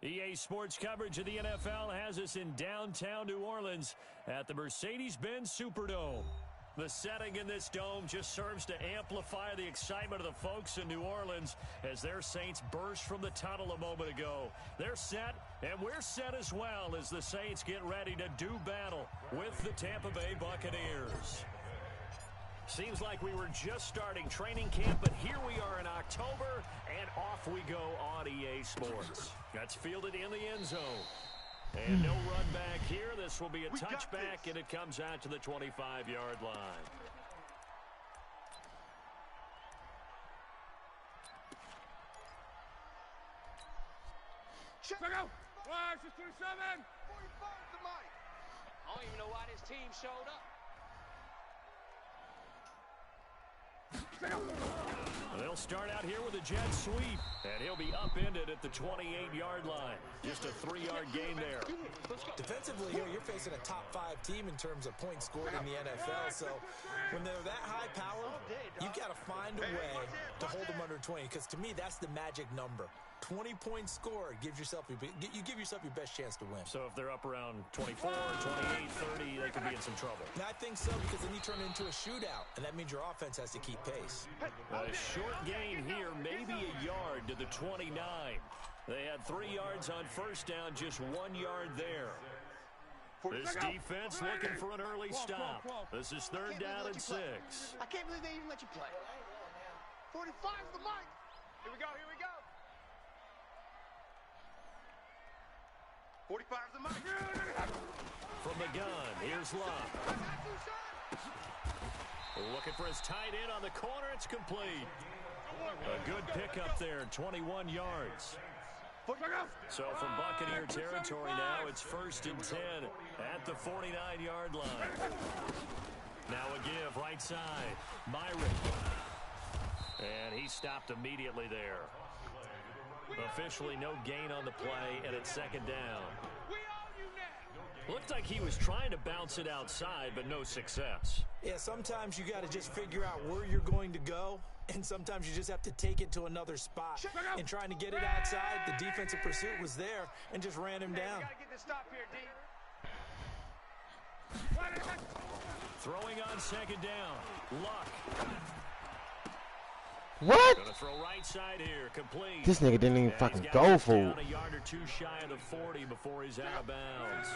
EA Sports coverage of the NFL has us in downtown New Orleans at the Mercedes-Benz Superdome. The setting in this dome just serves to amplify the excitement of the folks in New Orleans as their Saints burst from the tunnel a moment ago. They're set, and we're set as well as the Saints get ready to do battle with the Tampa Bay Buccaneers. Seems like we were just starting training camp, but here we are in October, and off we go on EA Sports. That's fielded in the end zone. And no run back here. This will be a touchback, and it comes out to the 25-yard line. Check out. Watch, it's 27. 45 to Mike. I don't even know why this team showed up. They'll start out here with a jet sweep, and he'll be upended at the 28-yard line. Just a 3-yard gain there. Defensively, you're facing a top-5 team in terms of points scored in the NFL, so when they're that high-powered, you've got to find a way to hold them under 20, because to me, that's the magic number. 20 points scored, you give yourself your best chance to win. So if they're up around 24, 28, 30, they could be in some trouble. And I think so, because then you turn it into a shootout, and that means your offense has to keep pace. A short gain here, maybe a yard to the 29. They had 3 yards on first down, just 1 yard there. This defense looking for an early stop. This is 3rd down and 6. I can't believe they even let you play. 45 to the mic. Here we go, here we go. 45 to the mic. From the gun, here's Love. Looking for his tight end on the corner. It's complete. A good pickup there, 21 yards. So from Buccaneer territory now, it's 1st and 10 at the 49-yard line. Now a give, right side. Myron. And he stopped immediately there. Officially no gain on the play, and it's 2nd down. Looked like he was trying to bounce it outside, but no success. Yeah, sometimes you got to just figure out where you're going to go, and sometimes you just have to take it to another spot. And trying to get it outside, the defensive pursuit was there and just ran him down. Got to get the stop here, D. Throwing on 2nd down. Luck. What? Gonna throw right side here, complete. This nigga didn't even fucking go for it. A yard or 2 shy of the 40 before he's out of bounds.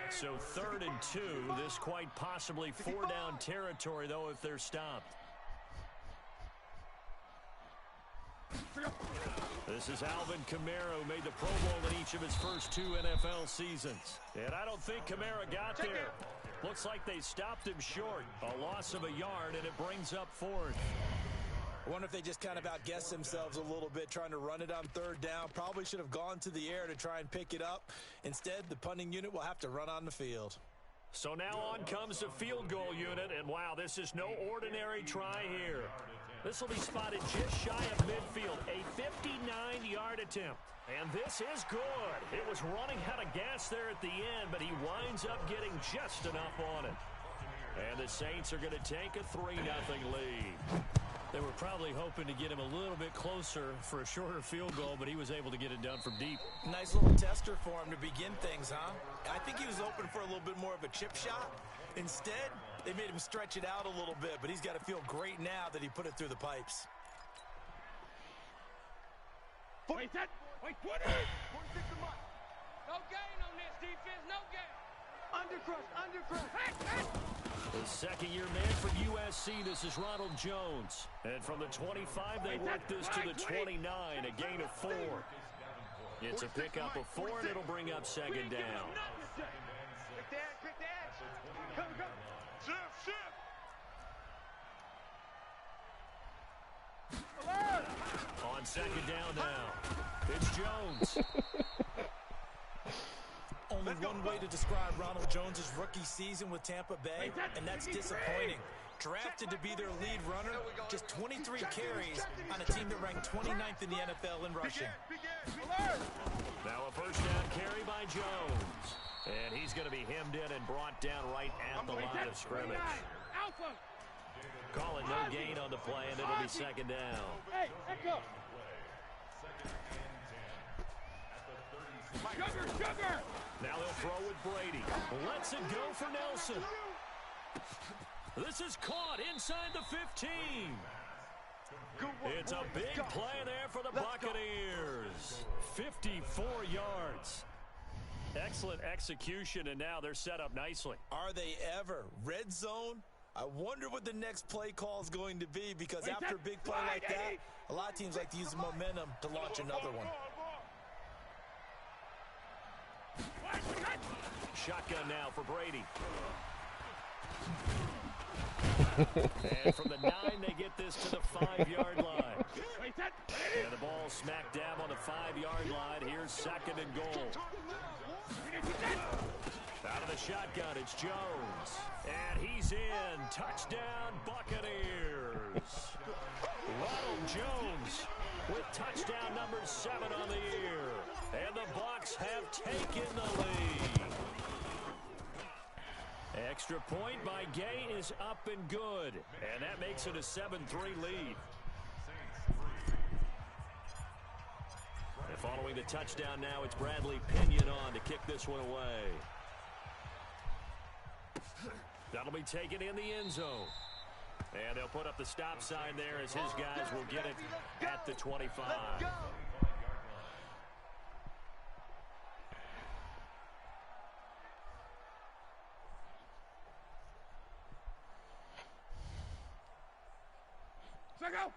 So 3rd and 2. This quite possibly 4-down territory, though, if they're stopped. This is Alvin Kamara, who made the Pro Bowl in each of his first 2 NFL seasons. And I don't think Kamara got there. Looks like they stopped him short. A loss of a yard, and it brings up 4th. I wonder if they just kind of outguessed themselves a little bit trying to run it on 3rd down. Probably should have gone to the air to try and pick it up. Instead, the punting unit will have to run on the field. So now on comes the field goal unit, and wow, this is no ordinary try here. This will be spotted just shy of midfield, a 59-yard attempt. And this is good. It was running out of gas there at the end, but he winds up getting just enough on it. And the Saints are going to take a 3-0 lead. They were probably hoping to get him a little bit closer for a shorter field goal, but he was able to get it done from deep. Nice little tester for him to begin things, huh? I think he was open for a little bit more of a chip shot. Instead, they made him stretch it out a little bit, but he's got to feel great now that he put it through the pipes. Wait, 20. 46 to Mike. No gain on this defense, no gain. Undercrush. The 2nd-year man for USC, this is Ronald Jones. And from the 25, they work this to the 29, a gain of 4. It's a pickup of 4, and it'll bring up 2nd down. Quick the edge. Come. Shift. On 2nd down now, it's Jones. Only one way to describe Ronald Jones' rookie season with Tampa Bay, and that's disappointing. Drafted to be their lead runner, just 23 carries on a team that ranked 29th in the NFL in rushing. Now a 1st down carry by Jones. And he's going to be hemmed in and brought down right at the line of scrimmage. Call it no gain on the play, and it'll be 2nd down. Hey, let's go. Now they'll throw with Brady. Lets it go for Nelson. This is caught inside the 15. It's a big play there for the Buccaneers. 54 yards. Excellent execution, and now they're set up nicely. Are they ever? Red zone? I wonder what the next play call is going to be, because after a big play like that, a lot of teams like to use the momentum to launch another one. Shotgun now for Brady. And from the 9, they get this to the 5-yard line. And the ball smack dab on the 5-yard line. Here's second and goal. Out of the shotgun, it's Jones. And he's in. Touchdown, Buccaneers. Ronald Jones with touchdown number 7 on the year. And the Bucs have taken the lead. Extra point by Gay is up and good. And that makes it a 7-3 lead. And following the touchdown now, it's Bradley Pinion on to kick this one away. That'll be taken in the end zone. And they'll put up the stop sign there as his guys will get it at the 25.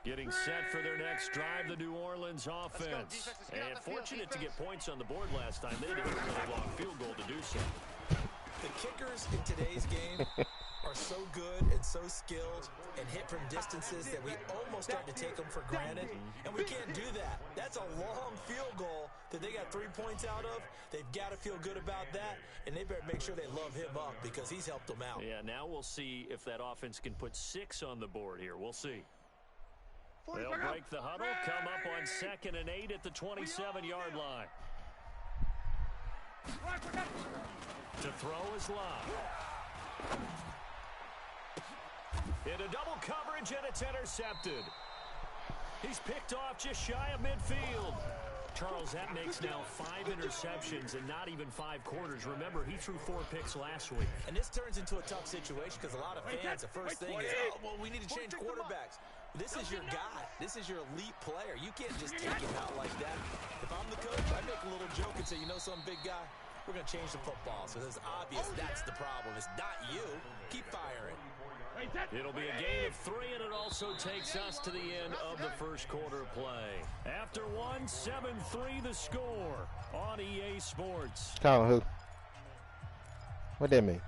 Getting set for their next drive, the New Orleans offense. And fortunate to get points on the board last time. They didn't have a really long field goal to do so. The kickers in today's game are so good and so skilled and hit from distances that we almost start to take them for granted. And we can't do that. That's a long field goal that they got 3 points out of. They've got to feel good about that, and they better make sure they love him up because he's helped them out. Yeah, now we'll see if that offense can put 6 on the board here. We'll see. They'll break the huddle, come up on 2nd and 8 at the 27-yard line. To throw is Love. Into double coverage, and it's intercepted. He's picked off just shy of midfield. Charles, that makes now 5 interceptions and not even 5 quarters. Remember, he threw 4 picks last week. And this turns into a tough situation because a lot of fans, the first thing is, oh, well, we need to change quarterbacks. This is your guy. This is your elite player. You can't just take him out like that. If I'm the coach, I make a little joke and say, you know some big guy? We're going to change the football. So it's obvious that's the problem. It's not you. Keep firing. It'll be a gain of 3, and it also takes us to the end of the first quarter play. After 1, 7-3 the score on EA Sports. Call who? What that mean?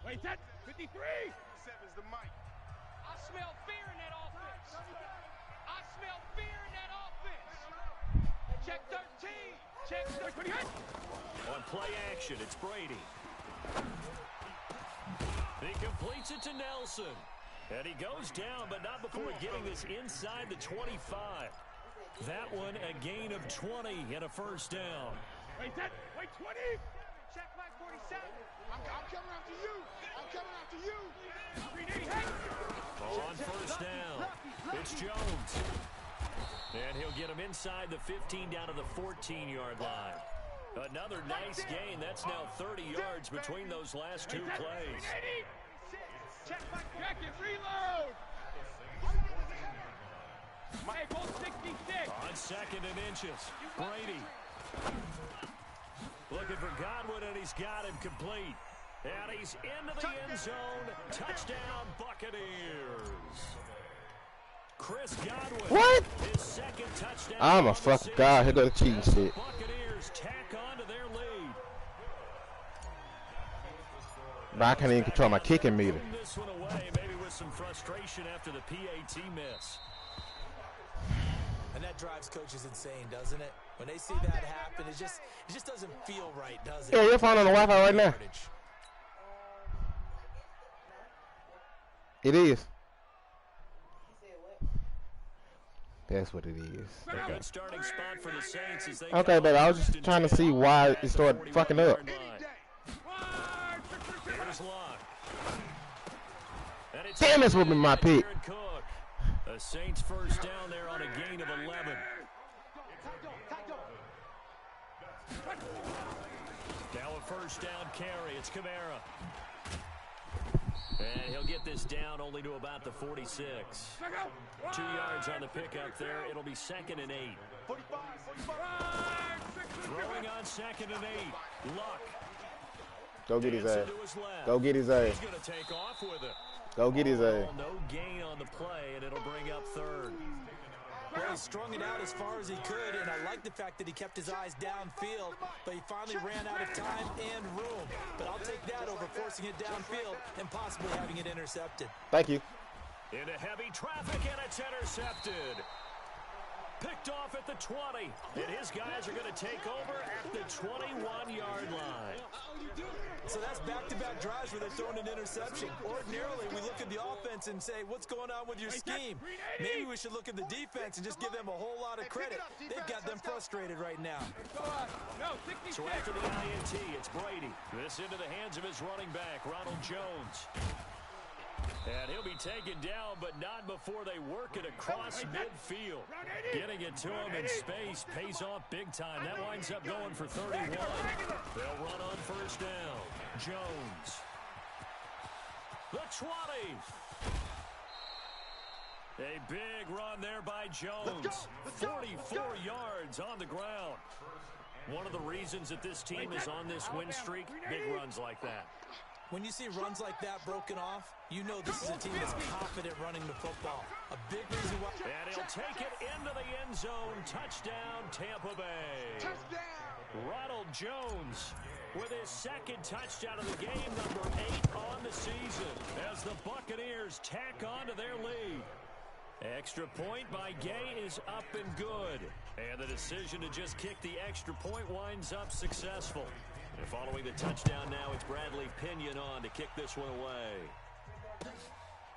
Wait, that 53. 7's the mic. I smell fear in that offense. I smell fear in that offense. Check 13. Check 13. On play action, it's Brady. He completes it to Nelson. And he goes down, but not before getting this inside the 25. That one a gain of 20 and a first down. Wait, 20. Check back 47. I'm coming after you. I'm coming after you. On first down, it's Jones. And he'll get him inside the 15 down to the 14-yard line. Another nice gain. That's now 30 yards between those last 2 plays. Check back, jacket, reload. Hey, ball 66. On 2nd and inches, Brady. Looking for Godwin, and he's got him complete. And he's into the end zone. Touchdown, Buccaneers. Chris Godwin. What? His 2nd touchdown. I'm a fucking god. Here go the cheating shit. Buccaneers tack on to their lead. But I can't even control my kicking meter. This one away, maybe with some frustration after the PAT miss. And that drives coaches insane, doesn't it? When they see that happen, it just doesn't feel right, does it? Yeah, you're fine on the Wi-Fi right now. It is. That's what it is. A good starting spot for the Saints as they Okay, but I was just trying to see why it started fucking up. Here's Damn, that's what been my pick. The Saints first down there on a gain of 11. Now a first down carry. It's Kamara. And he'll get this down only to about the 46. 2 yards on the pickup there. It'll be 2nd and 8. Throwing on 2nd and 8. Luck. Go get his ass. Go get his ass. He's going to take off with it. Go get his ass. No gain on the play, and it'll bring up 3rd. Well, he strung it out as far as he could, and I like the fact that he kept his eyes downfield, but he finally ran out of time and room. But I'll take that over forcing it downfield and possibly having it intercepted. Thank you. Into heavy traffic, and it's intercepted. Picked off at the 20, and his guys are going to take over at the 21-yard line. So that's back-to-back drives where they're throwing an interception. Ordinarily, we look at the offense and say, what's going on with your scheme? Maybe we should look at the defense and just give them a whole lot of credit. They've got them frustrated right now. So after the INT, it's Brady. This into the hands of his running back, Ronald Jones. And he'll be taken down, but not before they work it across midfield. Getting it to him in space pays off big time. That winds up going for 31. They'll run on first down. Jones. The 20. A big run there by Jones. 44 yards on the ground. One of the reasons that this team is on this win streak, big runs like that. When you see runs like that broken off, you know this is a team that's confident running the football. A big reason why. And he'll take it into the end zone. Touchdown, Tampa Bay. Touchdown. Ronald Jones with his 2nd touchdown of the game, number 8 on the season, as the Buccaneers tack on to their lead. Extra point by Gay is up and good. And the decision to just kick the extra point winds up successful. And following the touchdown now, it's Bradley Pinion on to kick this one away.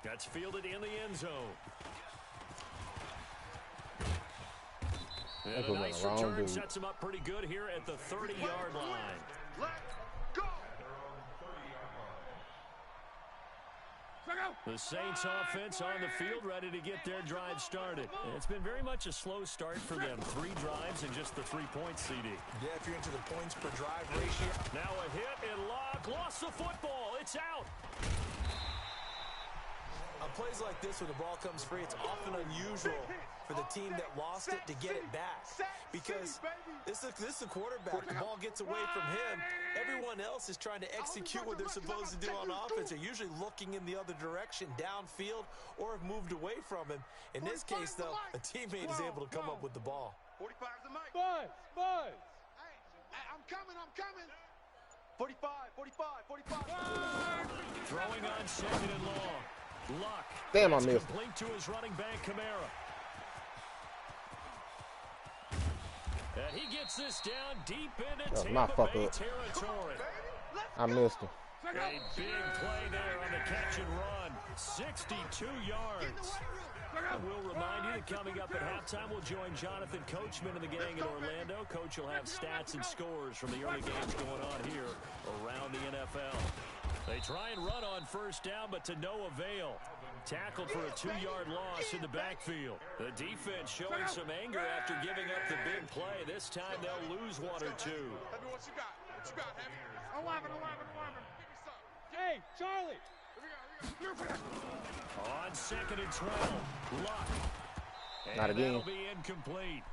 That's fielded in the end zone. And a nice return sets him up pretty good here at the 30-yard line. The Saints offense on the field ready to get their drive started. It's been very much a slow start for them. 3 drives and just the 3 points, CD. Yeah, if you're into the points per drive ratio. Now a hit and Lock lost the football. It's out. On plays like this where the ball comes free, it's often unusual for the team that lost it to get it back. Because this is the quarterback. The ball gets away from him. Everyone else is trying to execute what they're supposed to do on offense. They're usually looking in the other direction, downfield, or have moved away from him. In this case, though, a teammate is able to come up with the ball. 45's the mic. Buzz. Hey, I'm coming. 45. Throwing on 2nd and long. Luck. Damn, I missed. Complete to his running back, Kamara. And he gets this down deep into Tampa Bay territory. I missed him. A big play there on the catch and run. 62 yards. We'll remind you that coming up at halftime, we'll join Jonathan Coachman and the gang in Orlando. Coach will have stats and scores from the early games going on here around the NFL. They try and run on first down, but to no avail. Tackled for a 2-yard loss in the backfield. The defense showing some anger after giving up the big play. This time they'll lose 1 or 2. What you got, Heavy? 11. Hey, Charlie. On 2nd and 12, Luck. And Not again. That'll be incomplete.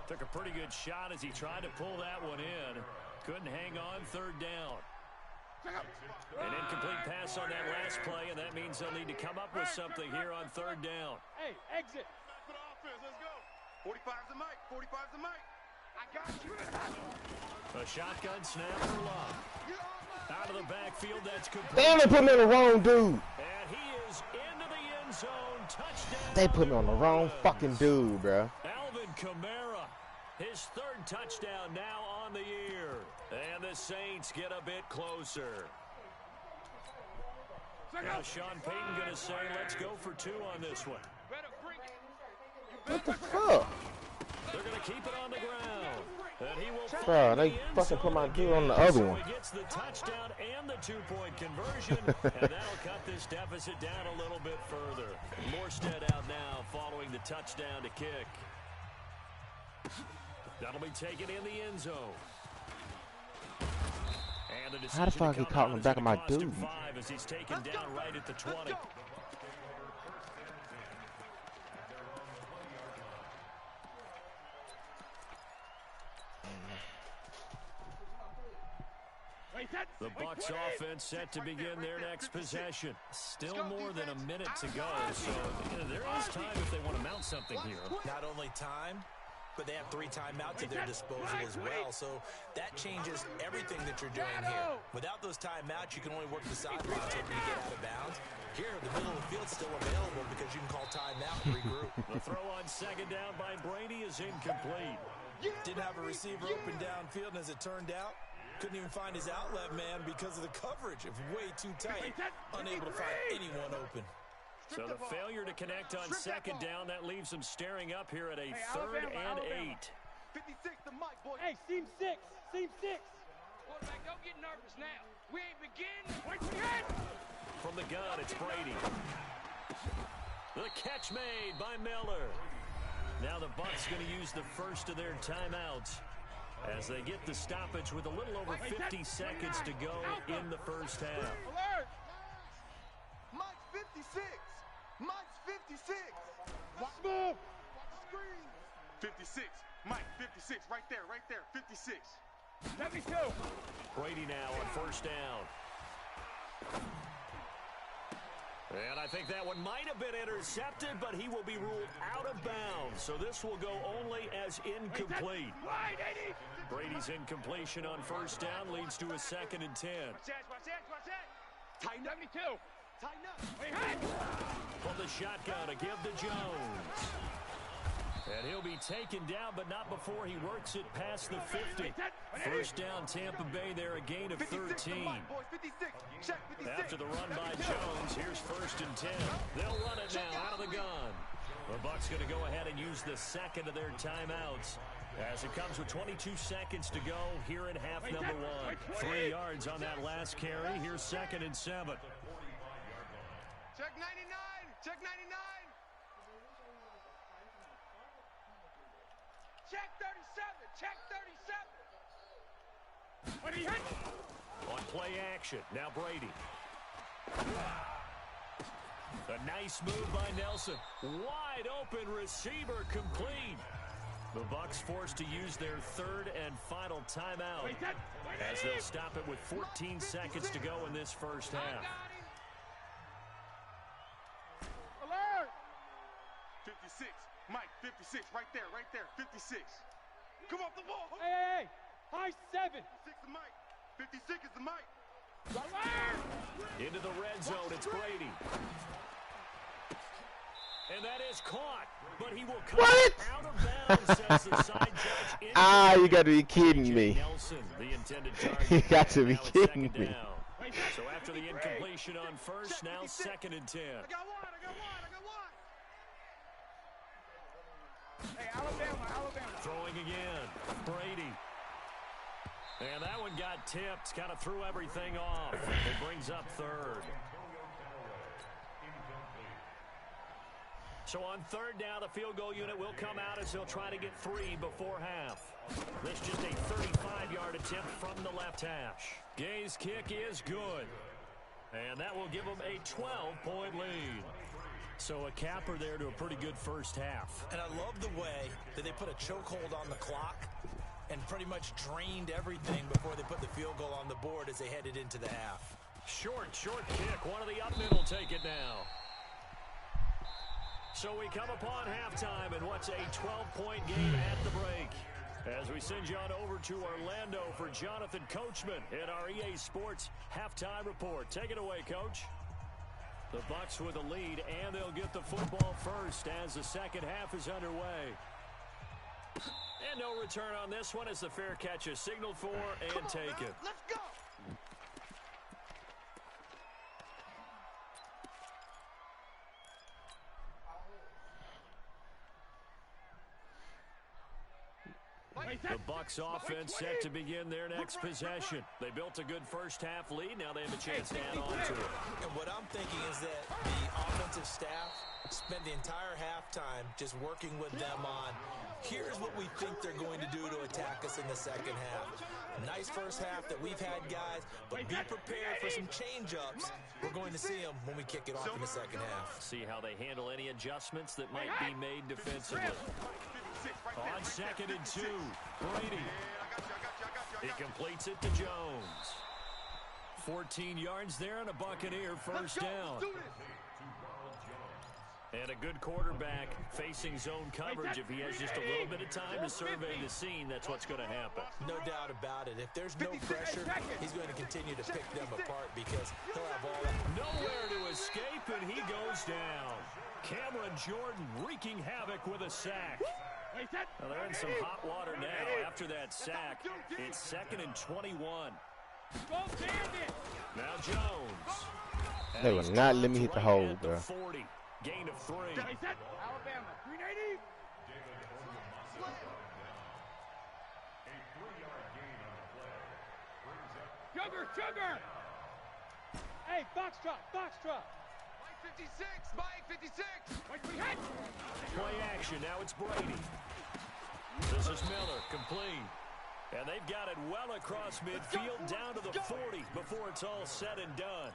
Took a pretty good shot as he tried to pull that one in. Couldn't hang on 3rd down. An incomplete pass on that last play, and that means they'll need to come up with something here on 3rd down. Hey, exit. For the offense, let's go. 45's the mic. I got you. A shotgun snap for Luck. Out of the backfield, that's complete. Damn, they put me on the wrong dude. And he is into the end zone. Touchdown. They put me on the wrong fucking dude, bro. Alvin Kamara, his 3rd touchdown now on the year. And the Saints get a bit closer. Now Sean Payton going to say, let's go for 2 on this one. What the fuck? They're going to keep it on the ground. And he will Bro, they fucking put my dude on the other one. He gets the touchdown and the the two-point conversion, and that'll cut this deficit down a little bit further. Morstead out now following the touchdown to kick. That'll be taken in the end zone. And how the fuck he caught in the back of my dude? 5 as he's taken down right at the 20. The Bucs offense set to begin their next possession. Still more than a minute to go, so there is time if they want to mount something here. Not only time, but they have 3 timeouts at their disposal as well, so that changes everything that you're doing here. Without those timeouts, you can only work the sidelines hoping to get out of bounds. Here, the middle of the field's still available because you can call timeout and regroup. The throw on second down by Brady is incomplete. Didn't have a receiver open downfield, and as it turned out, couldn't even find his outlet man because of the coverage. It's way too tight, unable to find anyone open. So the failure to connect on second down, that leaves them staring up here at a 3rd and 8. 56 the mic, boy. Hey, seam 6. Seam 6. Quarterback, don't get nervous now. We ain't begin. From the gun, it's Brady. The catch made by Miller. Now the Bucs going to use the first of their timeouts as they get the stoppage with a little over 50 seconds to go in the first half. Alert! Mike's 56. Mike's 56. Watch move. 56. Mike, 56. Right there, 56. 72. Brady now on first down. And I think that one might have been intercepted, but he will be ruled out of bounds. So this will go only as incomplete. Brady's incompletion on first down leads to a 2nd and 10. Watch that. Tighten up. 72. Tighten up. From the shotgun to give to Jones. And he'll be taken down, but not before he works it past the 50. First down, Tampa Bay there, a gain of 13. After the run by Jones, here's 1st and 10. They'll run it now out of the gun. The Bucs going to go ahead and use the second of their timeouts as it comes with 22 seconds to go here in half number 1. 3 yards on that last carry. Here's 2nd and 7. Check 99. Check 99. Check 37. Check 37. What are you hitting? On play action, now Brady. A nice move by Nelson. Wide open receiver complete. The Bucs forced to use their 3rd and final timeout as they'll stop it with 14 seconds to go in this first half. Alert! 56. Mike, 56. Right there, 56. Come off the ball. Hey. High 7. 56 the mic. 56 is the mic. Alert! Into the red zone, it's Brady. And that is caught, but he will come out of bounds, says the side judge. You got to be kidding me. Nelson, the intended target. You got to be Now it's kidding second me. down. So after the incompletion on first, now 2nd and 10. I got one. Hey, Alabama. Throwing again, Brady. And that one got tipped, kind of threw everything off. It brings up 3rd. So on 3rd down, the field goal unit will come out as they'll try to get 3 before half. This just a 35-yard attempt from the left hash. Gay's kick is good. And that will give them a 12-point lead. So a capper there to a pretty good first half. And I love the way that they put a chokehold on the clock and pretty much drained everything before they put the field goal on the board as they headed into the half. Short kick. One of the up middle take it now. So we come upon halftime and what's a 12-point game at the break. As we send you on over to Orlando for Jonathan Coachman in our EA Sports Halftime Report. Take it away, Coach. The Bucs with a lead, and they'll get the football first as the second half is underway. And no return on this one as the fair catch is signaled for and taken. Let's go. The Bucs offense set to begin their next possession. They built a good first-half lead. Now they have a chance to add on to it. And what I'm thinking is that the offensive staff spent the entire halftime just working with them on, here's what we think they're going to do to attack us in the second half. Nice first half that we've had, guys, but be prepared for some change-ups. We're going to see them when we kick it off in the second half. See how they handle any adjustments that might be made defensively. On 2nd and 2, Brady. He completes it to Jones. 14 yards there and a Buccaneer first down. And a good quarterback facing zone coverage. If he has just a little bit of time to survey the scene, that's what's going to happen. No doubt about it. If there's no pressure, he's going to continue to pick them apart because he'll have all that. Nowhere to escape, and he goes down. Cameron Jordan wreaking havoc with a sack. Well, they're in some hot water now after that sack. It's 2nd and 21. Now Jones. They will not let me hit the hole, bro. 40. Gain of 3. Alabama, 380. Sugar. Hey, box drop. Mike 56. Play action. Now it's Brady. This is Miller. Complete. And they've got it well across midfield down to the 40 before it's all said and done.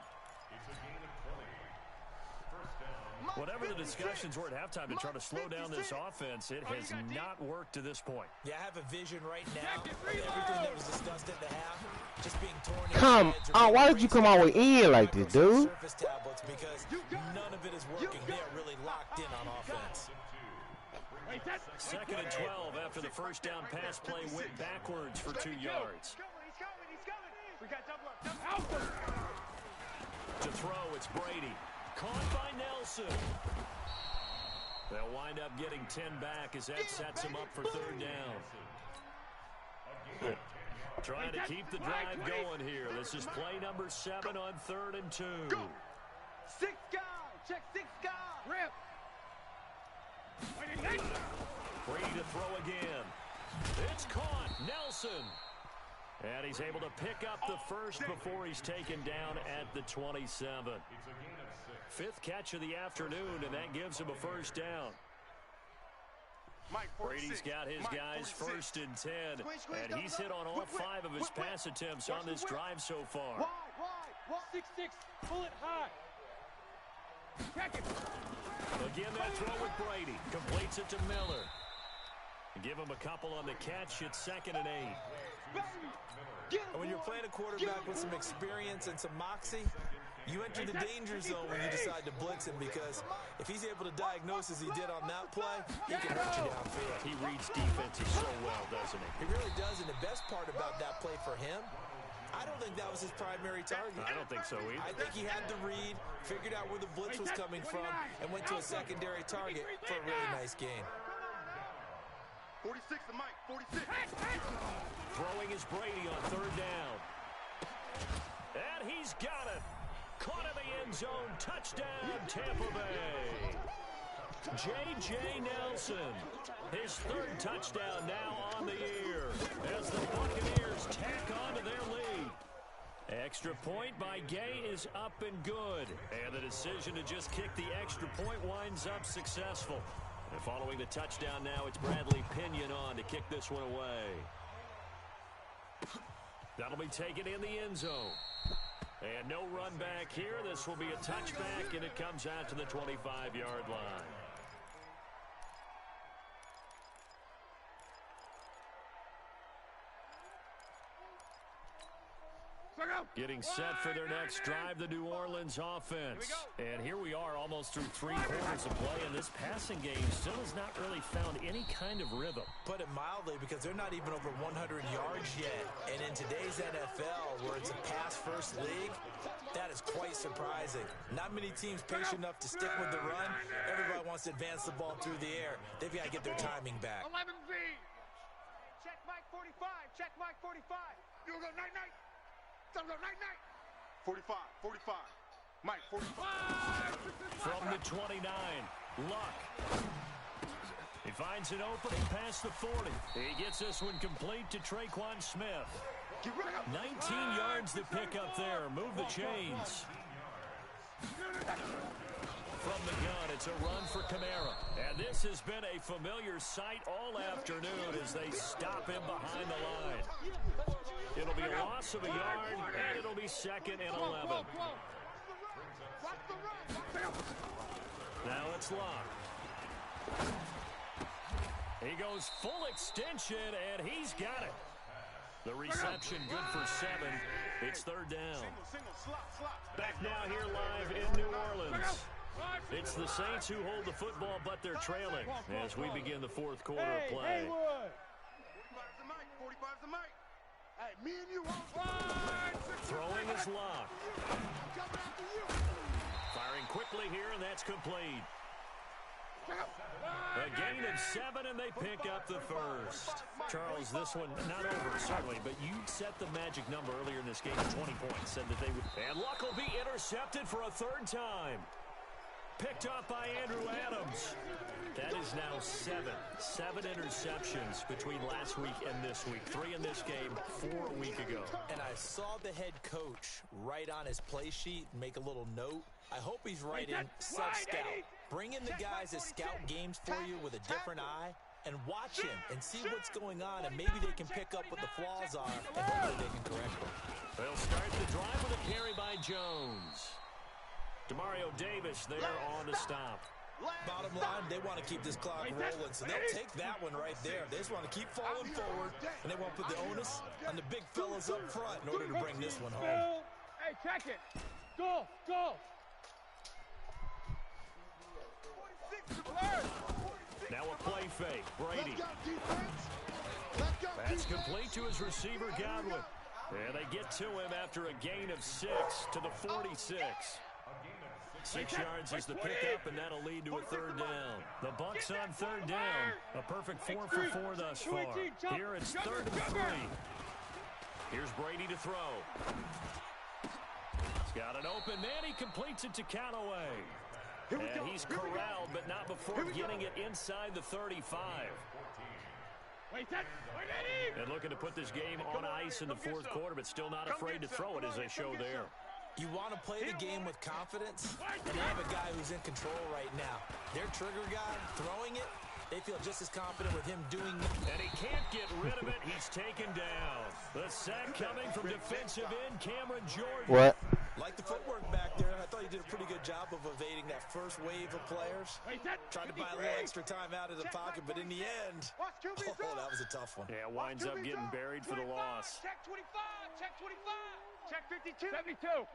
Whatever the discussions were at halftime to try to slow down this offense, it has not worked to this point. Yeah, I have a vision right now of everything that was discussed at the half just being torn. Come on, why did you come all the way in like this, dude? Surface tablets because none of it is working. They are really locked in on offense. 2nd and 12 after the first down pass play went backwards for 2 yards. He's coming. We got double up. To throw, it's Brady. Caught by Nelson. They'll wind up getting 10 back as that sets him up for 3rd down. Trying to keep the drive going here. This is play number 7 on 3rd and 2. 6 guy. Check 6 guy. Rip. Brady to throw again. It's caught. Nelson. And he's able to pick up the first before he's taken down at the 27. 5th catch of the afternoon, and that gives him a first down. Brady's got his guys 1st and 10, and he's hit on all 5 of his pass attempts on this drive so far. 6-6, pull it high. Again, that throw with Brady. Completes it to Miller. Give him a couple on the catch. It's 2nd and 8. And when you're playing a quarterback with some experience and some moxie, you enter the danger zone when you decide to blitz him because if he's able to diagnose as he did on that play, he can hurt you downfield. He reads defenses so well, doesn't he? He really does, and the best part about that play for him, I don't think that was his primary target. I don't think so either. I think he had the read, figured out where the blitz was coming from, and went to a secondary target for a really nice gain. 46 to Mike, 46. Throwing is Brady on 3rd down. And he's got it. Caught in the end zone. Touchdown, Tampa Bay. J.J. Nelson. His 3rd touchdown now on the year as the Buccaneers tack on to their lead. Extra point by Gay is up and good. And the decision to just kick the extra point winds up successful. And following the touchdown now, it's Bradley Pinion on to kick this one away. That'll be taken in the end zone. And no run back here. This will be a touchback, and it comes out to the 25-yard line. Getting set for their next drive, the New Orleans offense. And here we are almost through 3 quarters of play, and this passing game still has not really found any kind of rhythm. Put it mildly, because they're not even over 100 yards yet. And in today's NFL, where it's a pass-first league, that is quite surprising. Not many teams patient enough to stick with the run. Everybody wants to advance the ball through the air. They've got to get their timing back. 11V. Check Mike 45. Check Mike 45. You go night-night. 45. Mike, 45. From the 29, Luck. He finds an opening past the 40. He gets this one complete to Traquan Smith. 19 yards to pick up there. Move the chains. From the gun, it's a run for Kamara. And this has been a familiar sight all afternoon as they stop him behind the line. It'll be a loss of a yard, and it'll be 2nd and 11. Now it's locked. He goes full extension, and he's got it. The reception good for 7. It's 3rd down. Back now here live in New Orleans. It's the Saints who hold the football, but they're trailing as we begin the 4th quarter of play. 45's the mic. 45's the mic. Hey, me and you. Throwing is locked. Firing quickly here, and that's complete. A gain of 7, and they pick up the first. Charles, this one not over, certainly, but you set the magic number earlier in this game at 20 points. Said that they would. And Luck will be intercepted for a 3rd time. Picked off by Andrew Adams. That is now 7. 7 interceptions between last week and this week. 3 in this game, 4 a week ago. And I saw the head coach write on his play sheet and make a little note. I hope he's writing self-scout. Bring in the guys that scout games for you with a different eye and watch him and see what's going on, and maybe they can pick up what the flaws are, and hopefully they can correct them. They'll start the drive with a carry by Jones. Demario Davis there on the stop. Bottom line, they want to keep this clock rolling, so they'll take that one right there. They just want to keep falling forward, and they want to put the onus on the big fellas up front in order to bring this one home. Hey, check it. Go, go. Now a play fake. Brady. That's complete to his receiver, Godwin. And they get to him after a gain of 6 to the 46. 6 yards is the pickup, and that'll lead to a 3rd down. The Bucs on 3rd down. A perfect 4 for 4 thus far. Here it's 3rd and 3. Here's Brady to throw. He's got an open man. He completes it to Callaway. And he's corralled, but not before getting it inside the 35. And looking to put this game on ice in the 4th quarter, but still not afraid to throw it as they show there. You want to play the game with confidence, and they have a guy who's in control right now. Their trigger guy throwing it, they feel just as confident with him doing it. And he can't get rid of it. He's taken down. The sack coming from defensive end Cameron Jordan. What? Like the footwork back there, I thought he did a pretty good job of evading that first wave of players. Tried to buy a little extra time out of the pocket, but in the end, that was a tough one. Yeah, winds up getting buried for the loss. Check 25, check 25. Check 52. 72.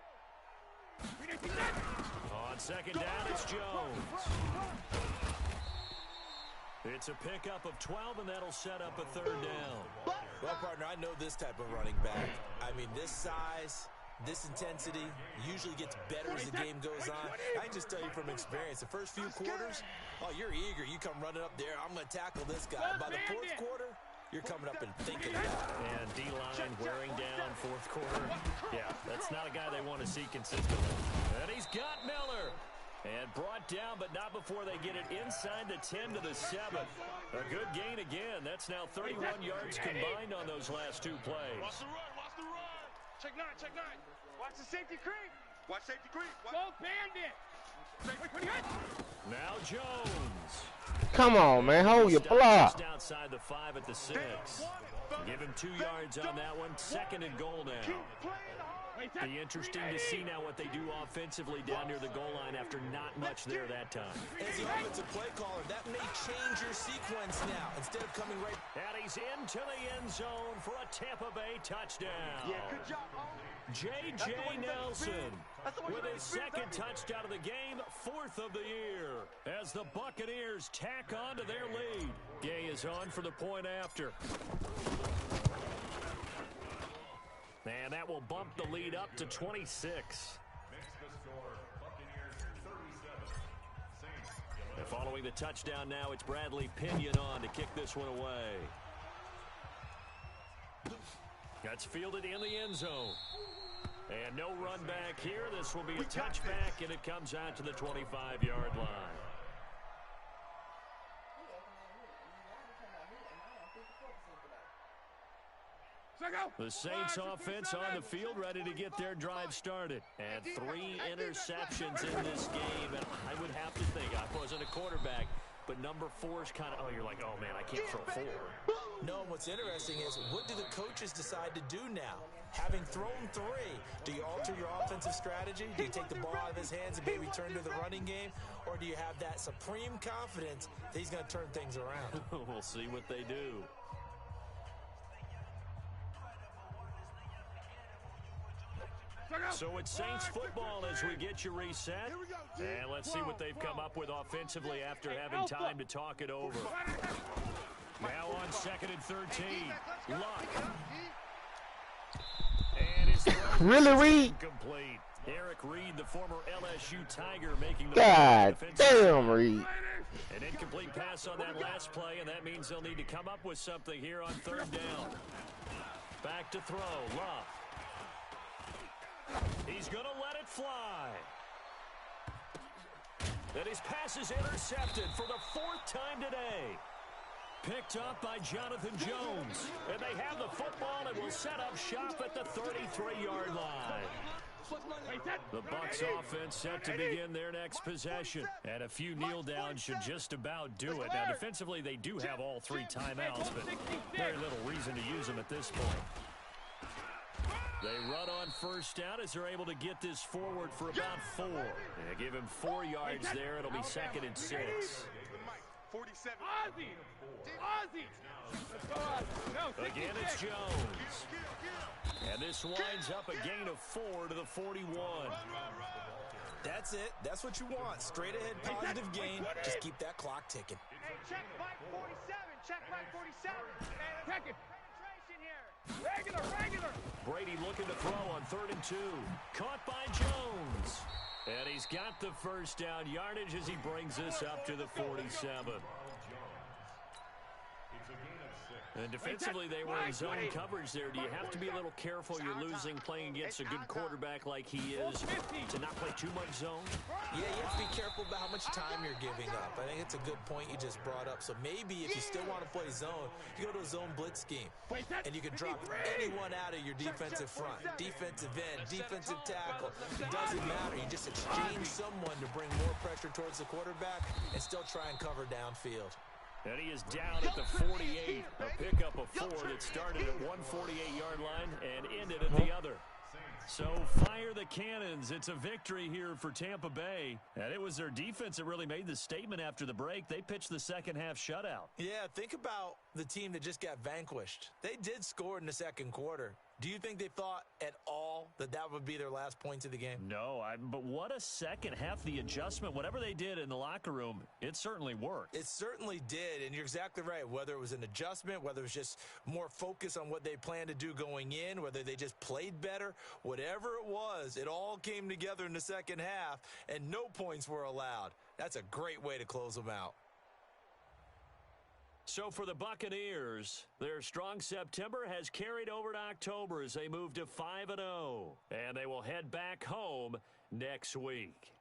On 2nd down, it's Jones. It's a pickup of 12, and that'll set up a 3rd down. Well, partner, I know this type of running back. I mean, this size, this intensity usually gets better as the game goes on. I can just tell you from experience, the first few quarters, you're eager. You come running up there, I'm going to tackle this guy. By the 4th quarter, you're coming up and thinking about it. And D-line wearing down 4th quarter. Yeah, that's not a guy they want to see consistently. And he's got Miller. And brought down, but not before they get it inside the 10 to the 7. A good gain again. That's now 31 yards combined on those last 2 plays. Watch the run, watch the run. Check 9, check 9. Watch the safety creep. Watch safety creep. Go bandit. Now Jones. Come on, man. Hold your block. Just outside the 5 at the 6. Give him 2 yards on that one. 2nd and goal now. Be interesting to see now what they do offensively down near the goal line after not much there that time. As the offensive play caller, that may change your sequence now. Instead of coming right... And he's into the end zone for a Tampa Bay touchdown. Yeah, good job. J.J. Nelson with his 2nd touchdown of the game, 4th of the year, as the Buccaneers tack on to their lead. Gay is on for the point after. And that will bump the lead up to 26. And following the touchdown now, it's Bradley Pinion on to kick this one away. That's fielded in the end zone. And no run back here. This will be a touchback, and it comes out to the 25-yard line. The Saints offense on the field, ready to get their drive started. And 3 interceptions in this game. And I would have to think, I wasn't a quarterback, but number 4 is kind of, oh, you're like, oh, man, I can't throw 4. No, what's interesting is, what do the coaches decide to do now? Having thrown 3, do you alter your offensive strategy? Do you take the ball out of his hands and maybe turn to the running game? Or do you have that supreme confidence that he's going to turn things around? We'll see what they do. So it's Saints football as we get you reset. And let's see what they've come up with offensively after having time to talk it over. Now on 2nd and 13. Luck. And his Really, Reed? complete. Eric Reed, the former LSU Tiger, making the God damn, Reed. An incomplete pass on that last play, and that means they'll need to come up with something here on 3rd down. Back to throw. Luck. He's going to let it fly. And his pass is intercepted for the 4th time today. Picked up by Jonathan Jones. And they have the football and will set up shop at the 33-yard line. The Bucs offense set to begin their next possession. And a few kneel downs should just about do it. Now, defensively, they do have all 3 timeouts, but very little reason to use them at this point. They run on 1st down as they're able to get this forward for about 4. They give him 4 yards there. It'll be 2nd and 6. 47. Again, it's Jones. And this winds up a gain of 4 to the 41. That's it. That's what you want. Straight ahead positive gain. Just keep that clock ticking. Check Mike 47. Check Mike 47. Check it. Penetration here. Regular. Brady looking to throw on 3rd and 2. Caught by Jones. And he's got the 1st down yardage as he brings this up to the 47. And defensively, they were in zone coverage there. Do you have to be a little careful? You're losing playing against a good quarterback like he is to not play too much zone? Yeah, you have to be careful about how much time you're giving up. I think it's a good point you just brought up. So maybe if you still want to play zone, you go to a zone blitz scheme. And you can drop anyone out of your defensive front. Defensive end, defensive tackle. It doesn't matter. You just exchange someone to bring more pressure towards the quarterback and still try and cover downfield. And he is down at the 48. A pickup of 4 that started at 148-yard line and ended at the other. So fire the cannons. It's a victory here for Tampa Bay. And it was their defense that really made the statement after the break. They pitched the second-half shutout. Yeah, think about the team that just got vanquished. They did score in the 2nd quarter. Do you think they thought at all that that would be their last points of the game? No, but what a second half. The adjustment, whatever they did in the locker room, it certainly worked. It certainly did, and you're exactly right. Whether it was an adjustment, whether it was just more focus on what they planned to do going in, whether they just played better, whatever it was, it all came together in the 2nd half, and no points were allowed. That's a great way to close them out. So for the Buccaneers, their strong September has carried over to October as they move to 5-0. And they will head back home next week.